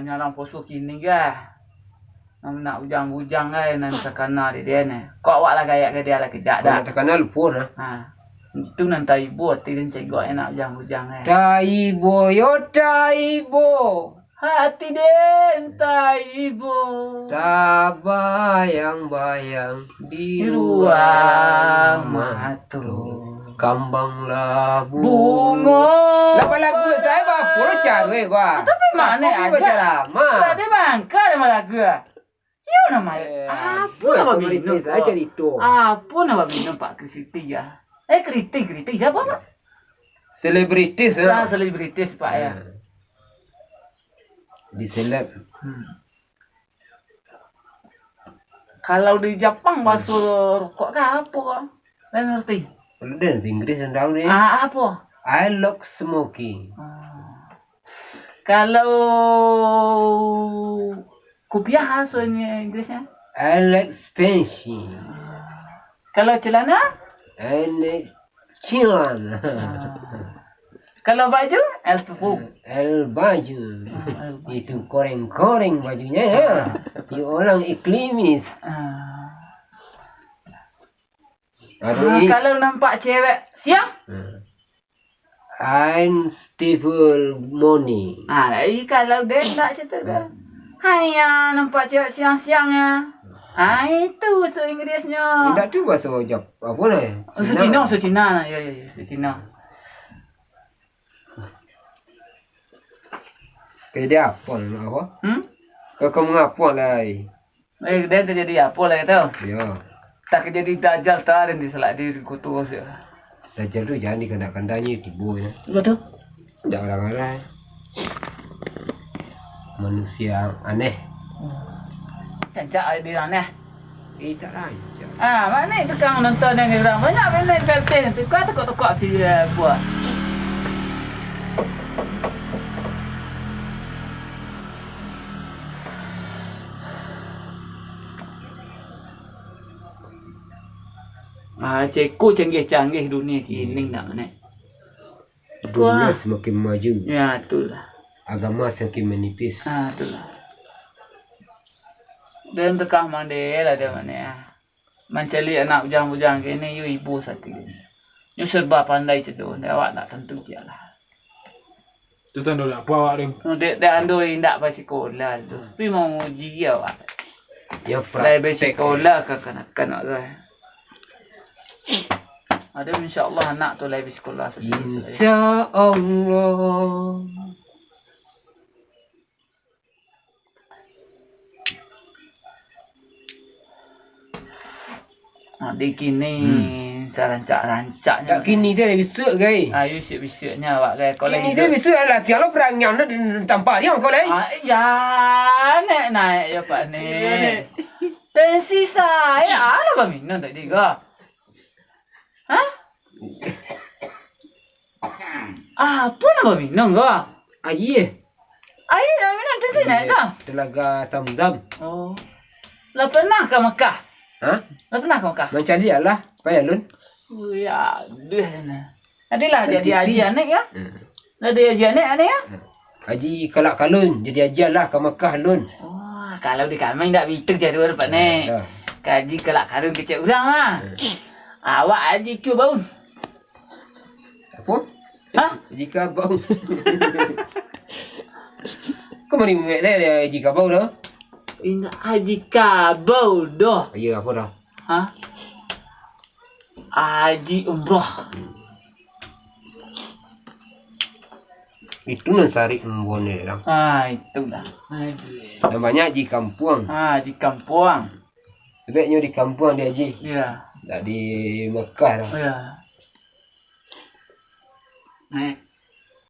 Nyarang poso kini ga. Nak bujang-bujang kan nan sakana dia ni. Kok awak lah gayak ke dia lah kejak dah. Nak sakana lupa nah. Itu nan taibo tin cegok enak bujang-bujang kan. Taibo yo taibo. Hati den taibo. Tabayang-bayang di ruang mata. Kambanglah bunga. Lepas lagu saya apa lo cara gua. Tapi mana aja lama. Tak ada bangka nama lagu. Ya nama. Apa nama minum? Saya cari itu. Apa nama minum Pak Kritik ya? Kritik siapa Pak? Selebritis ya. Selebritis Pak ya. Di seleb. Kalau di Jepang bahasa rokok ke apa kok? Saya ngerti. Kalau dia Inggris yang tahu ni. Apa? I love smoking. Kalau kopiah bahasanya Inggrisnya? I like spanking. Kalau celana? I like celana. Kalau baju? El baju. Itu koreng-koreng bajunya ya. Itu orang iklimis. Kalau nampak cewek siang? I'm Steve Money. Kalau dia tak cerita kan. Nampak cewek siang-siang ya. Itu bahasa Inggerisnya. Tidak tu bahasa apa ni? Cina. Ya, Cina. Kayak dia apa? Kau mengapa lah? Dia terjadi apa lah kata? Ya. Tak jadi dajal tarin di selak di kutu sih. Dajal tu jangan dikandang-kandangnya tibu ya. Betul. Tidak orang-orang. Manusia aneh. Cancak di aneh. Tak rancak. Mana tukang nonton yang orang banyak benda kalten tu kau tekok-tekok di buah. Cikgu canggih-canggih dunia kini nak ni. Dunia semakin maju. Ya, itulah. Agama semakin menipis. Itulah. Dan tekah mandel ada mana ya. Mencari anak bujang-bujang kini you ibu satu ni. You serba pandai sedon. Awak tak tentu je lah. Tu tanda apa awak tu? Dia andoi ndak bagi sekolah tu. Tapi mau uji awak. Ya, praktek sekolah ke kanak-kanak tu. Ada insya-Allah anak tu lagi sekolah. Insya-Allah. Di kini rancak-rancaknya. Tak kini saya besok guys. You besoknya awak guys. Kini saya besok adalah siapa perang yang ada tanpa dia kau lagi. Jangan naik ya Pak ni. Tensi saya apa minum tadi kau? Apa nama minum kau? Air yang minum tensi naik kau? Telaga Zamzam. Lah pernah ke Mekah? Lah pernah ke Mekah? Macam dia lah. Payah lun. Ya, adalah dia haji anak ya? Dia haji anak ya? Haji kalak kalun. Jadi ajar lah ke Mekah lun. Kalau di kami tak bitung jadi orang Pak ni. Kaji kalak kalun kecil orang lah. Awak haji ke bau? Apa? Jika bau. Kau mari mengat saya jika bau dah. Ingat haji kabau dah. Ya apa dah? Haji umrah. Itu nasarik membone dah. Itulah. Namanya haji kampung. Haji kampung. Sebaiknya di kampung dia haji. Ya. Tak di Mekah dah. Ya.